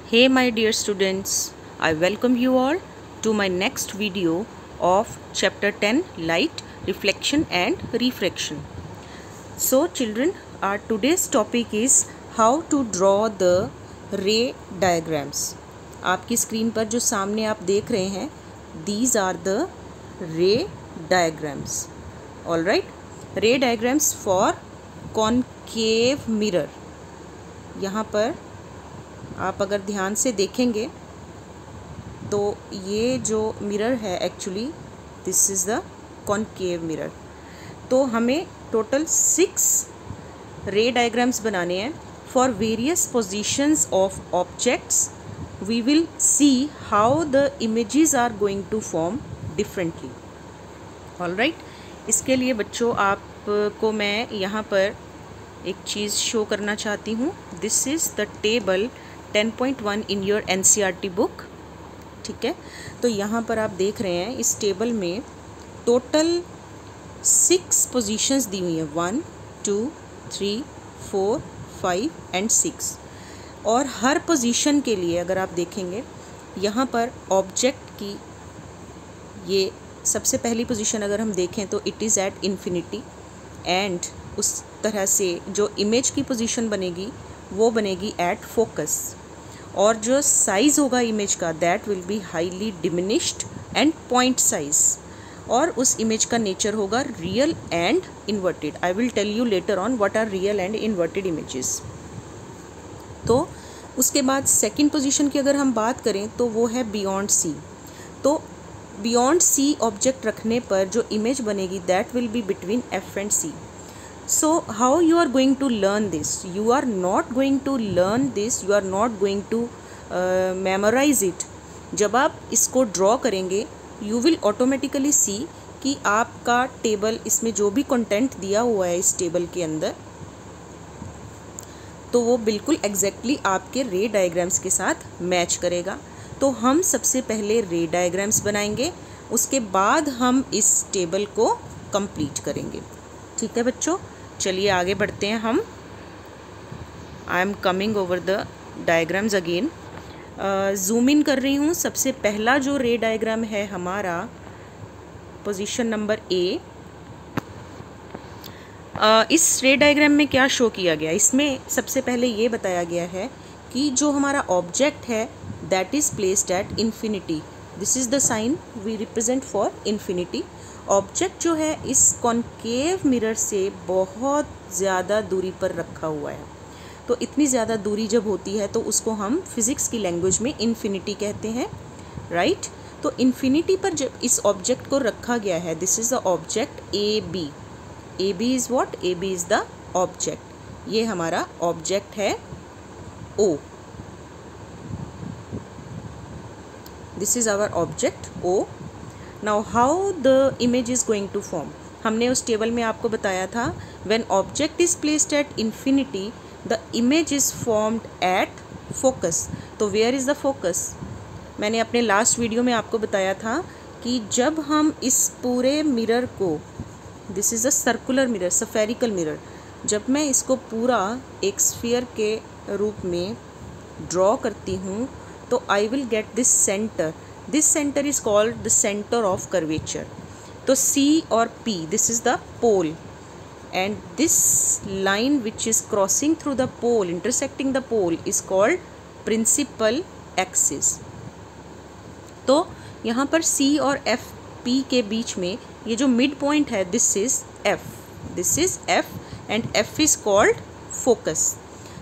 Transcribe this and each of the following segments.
Hey my dear students, I welcome you all to my next video of chapter 10 Light, Reflection and Refraction. So children, our today's topic is how to draw the ray diagrams. आपकी screen पर जो सामने आप देख रहे हैं, these are the ray diagrams. Alright, ray diagrams for concave mirror. यहाँ पर आप अगर ध्यान से देखेंगे तो ये जो मिरर है actually this is the concave mirror. तो हमें टोटल 6 रे डायग्राम्स बनाने हैं for various positions of objects. We will see how the images are going to form differently. Alright, इसके लिए बच्चों आपको मैं यहाँ पर एक चीज़ शो करना चाहती हूँ. This is the table 10.1 in your NCERT book. ठीक है, तो यहाँ पर आप देख रहे हैं इस टेबल में टोटल 6 पोजीशंस दी हुई हैं. 1 2 3 4 5 एंड 6. और हर पोजीशन के लिए अगर आप देखेंगे यहाँ पर ऑब्जेक्ट की ये सबसे पहली पोजीशन अगर हम देखें तो it is at infinity. And उस तरह से जो इमेज की पोजीशन बनेगी वो बनेगी एट फोकस. और जो साइज़ होगा इमेज का that will be highly diminished and point size. और उस इमेज का नेचर होगा real and inverted. I will tell you later on what are real and inverted images. तो उसके बाद सेकंड पोजीशन की अगर हम बात करें तो वो है बियॉन्ड सी. तो बियॉन्ड सी ऑब्जेक्ट रखने पर जो इमेज बनेगी that will be between F and C. So how you are going to learn this? You are not going to learn this, you are not going to memorize it. जब आप इसको draw करेंगे you will automatically see कि आपका table इसमें जो भी content दिया हुआ है इस टेबल के अंदर तो वो बिल्कुल एग्जैक्टली आपके रे डायग्राम्स के साथ मैच करेगा. तो हम सबसे पहले रे डायग्राम्स बनाएंगे, उसके बाद हम इस टेबल को कंप्लीट करेंगे. ठीक है बच्चों, चलिए आगे बढ़ते हैं हम. I am coming over the diagrams again. Zoom in कर रही हूँ. सबसे पहला जो रे डायग्राम है हमारा पोजीशन नंबर ए. इस रे डायग्राम में क्या शो किया गया, इसमें सबसे पहले ये बताया गया है कि जो हमारा ऑब्जेक्ट है that is placed at infinity. This is the sign we represent for infinity. Object जो है इस कॉनकेव मिरर से बहुत ज़्यादा दूरी पर रखा हुआ है. तो इतनी ज़्यादा दूरी जब होती है तो उसको हम फिज़िक्स की लैंग्वेज में इन्फिनिटी कहते हैं. राइट, तो इन्फिनिटी पर जब इस ऑब्जेक्ट को रखा गया है this is the object A B. A B is what? A B is the object. ये हमारा ऑब्जेक्ट है O. This is our object O. Now how the image is going to form. हमने उस table में आपको बताया था when object is placed at infinity the image is formed at focus. तो वेयर इज़ द फोकस? मैंने अपने last video में आपको बताया था कि जब हम इस पूरे मिरर को this is a circular mirror, spherical mirror, जब मैं इसको पूरा एक स्फीयर के रूप में ड्रॉ करती हूँ तो I will get this centre. This center is called the center of curvature. तो C और P, this is the pole, and this line which is crossing through the pole, intersecting the pole, is called principal axis. तो यहाँ पर C और F P के बीच में ये जो मिड पॉइंट है this is F and F is called focus.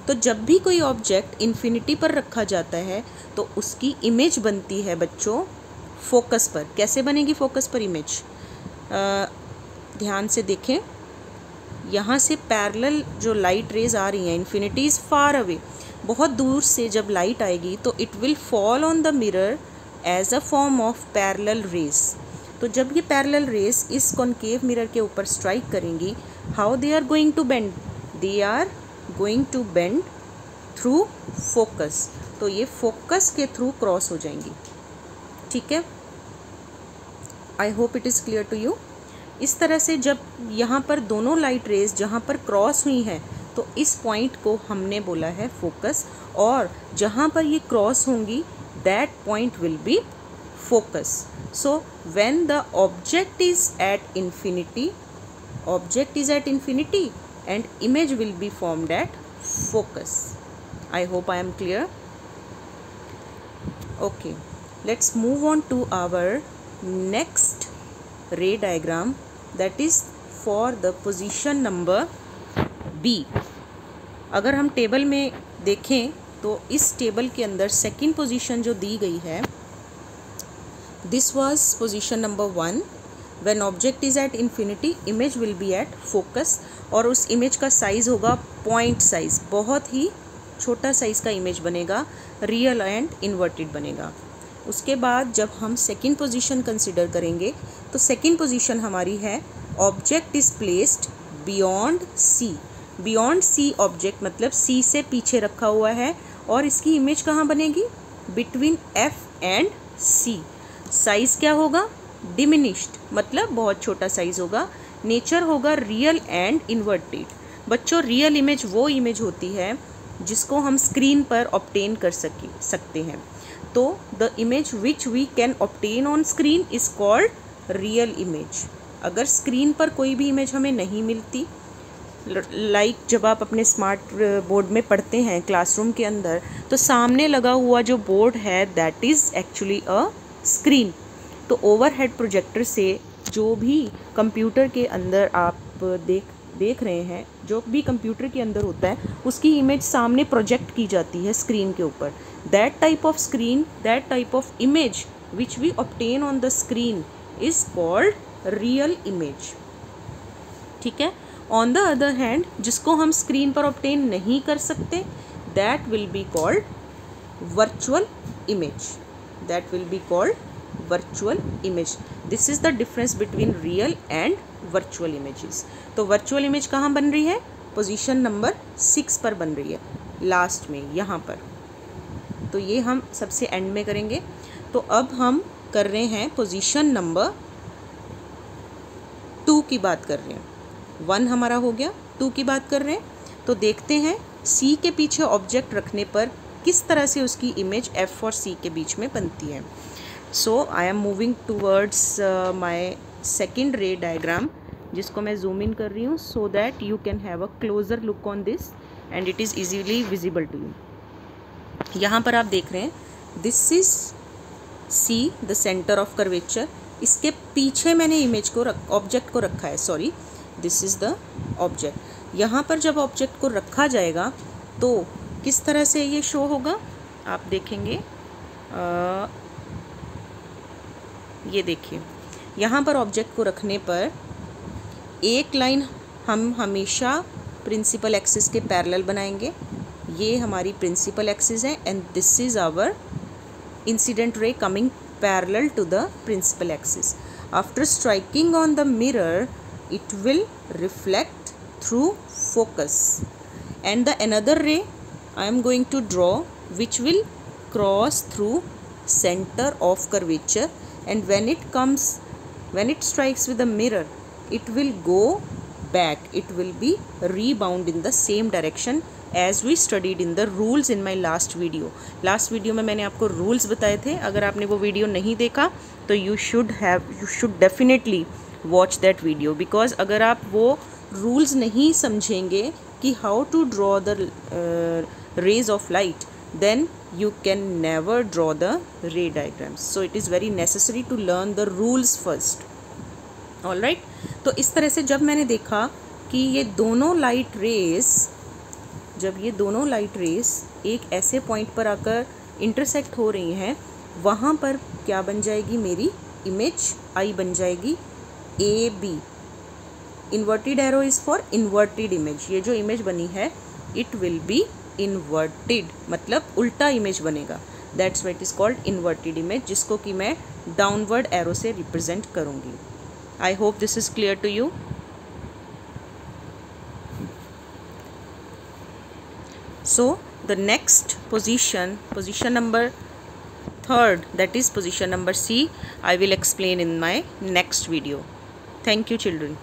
तो जब भी कोई ऑब्जेक्ट इन्फिनिटी पर रखा जाता है तो उसकी इमेज बनती है बच्चों फोकस पर. कैसे बनेगी फोकस पर इमेज? ध्यान से देखें. यहाँ से पैरेलल जो लाइट रेज आ रही हैं, इन्फिनिटी इज़ फार अवे, बहुत दूर से जब लाइट आएगी तो it will fall on the mirror as a form of parallel rays. तो जब ये पैरेलल रेज इस कॉनकेव मिरर के ऊपर स्ट्राइक करेंगी, how they are going to bend? They are going to bend through focus. तो ये फोकस के थ्रू क्रॉस हो जाएंगी. ठीक है, I hope it is clear to you. इस तरह से जब यहाँ पर दोनों लाइट रेज जहाँ पर क्रॉस हुई हैं तो इस पॉइंट को हमने बोला है फोकस, और जहाँ पर ये क्रॉस होंगी that point will be focus. So when the object is at infinity and image will be formed at focus. I hope I am clear. Okay, let's move on to our next ray diagram, that is for the position number B. अगर हम table में देखें तो इस table के अंदर second position जो दी गई है, this was position number 1. when object is at infinity image will be at focus, और उस इमेज का साइज़ होगा पॉइंट साइज़, बहुत ही छोटा साइज़ का इमेज बनेगा, रियल एंड इन्वर्टेड बनेगा। उसके बाद जब हम सेकंड पोजीशन कंसिडर करेंगे तो सेकंड पोजीशन हमारी है object is placed beyond C. Beyond C object मतलब सी से पीछे रखा हुआ है, और इसकी इमेज कहाँ बनेगी? Between F and C. Size क्या होगा? डिमिनिश्ड, मतलब बहुत छोटा साइज़ होगा। नेचर होगा रियल एंड इन्वर्टेड। बच्चों, रियल इमेज वो इमेज होती है जिसको हम स्क्रीन पर ऑब्टेन कर सकते हैं। तो the image which we can obtain on screen is called real image. अगर स्क्रीन पर कोई भी इमेज हमें नहीं मिलती, लाइक जब आप अपने स्मार्ट बोर्ड में पढ़ते हैं क्लासरूम के अंदर, तो सामने लगा हुआ जो बोर्ड है that is actually a screen. तो ओवरहेड प्रोजेक्टर से जो भी कंप्यूटर के अंदर आप देख रहे हैं, जो भी कंप्यूटर के अंदर होता है उसकी इमेज सामने प्रोजेक्ट की जाती है स्क्रीन के ऊपर। That type of screen, that type of image which we obtain on the screen is called real image. ठीक है। ऑन द अदर हैंड, जिसको हम स्क्रीन पर ऑब्टेन नहीं कर सकते, that will be called virtual image. That will be called virtual image. This is the difference between real and virtual images. तो virtual image कहाँ बन रही है? पोजीशन नंबर 6 पर बन रही है, लास्ट में यहाँ पर। तो ये हम सबसे एंड में करेंगे। तो अब हम कर रहे हैं पोजीशन नंबर 2 की बात कर रहे हैं। 1 हमारा हो गया, 2 की बात कर रहे हैं। तो देखते हैं C के पीछे ऑब्जेक्ट रखने पर किस तरह से उसकी इमेज F और C के बीच में बनती है। So I am moving towards my second ray diagram, जिसको मैं zoom in कर रही हूँ so that you can have a closer look on this and it is easily visible to you. यहाँ पर आप देख रहे हैं this is C, the center of curvature. इसके पीछे मैंने इमेज को ऑब्जेक्ट को रखा है, sorry, this is the object. यहाँ पर जब ऑब्जेक्ट को रखा जाएगा तो किस तरह से ये शो होगा आप देखेंगे। ये देखिए, यहाँ पर ऑब्जेक्ट को रखने पर एक लाइन हम हमेशा प्रिंसिपल एक्सिस के पैरेलल बनाएंगे। ये हमारी प्रिंसिपल एक्सिस है and this is our incident ray coming parallel to the principal axis. After striking on the mirror it will reflect through focus, and the another ray I am going to draw which will cross through center of curvature, and when it strikes with the mirror it will go back, it will be rebound in the same direction as we studied in the rules in my last video. Last video में मैंने आपको rules बताए थे. अगर आपने वो video नहीं देखा तो you should definitely watch that video, because अगर आप वो रूल्स नहीं समझेंगे कि how to draw the rays of light, then you can never draw the ray diagrams. So it is very necessary to learn the rules first. All right. तो इस तरह से जब मैंने देखा कि ये दोनों लाइट रेस एक ऐसे पॉइंट पर आकर इंटरसेक्ट हो रही हैं, वहाँ पर क्या बन जाएगी, मेरी इमेज आई बन जाएगी AB. Inverted arrow is for inverted image. ये जो इमेज बनी है इट विल बी इन्वर्टेड, मतलब उल्टा इमेज बनेगा. That's why it is called inverted image, जिसको कि मैं डाउनवर्ड एरो से रिप्रेजेंट करूँगी. I hope this is clear to you. So the next position number 3rd, that is position number C, I will explain in my next video. Thank you children.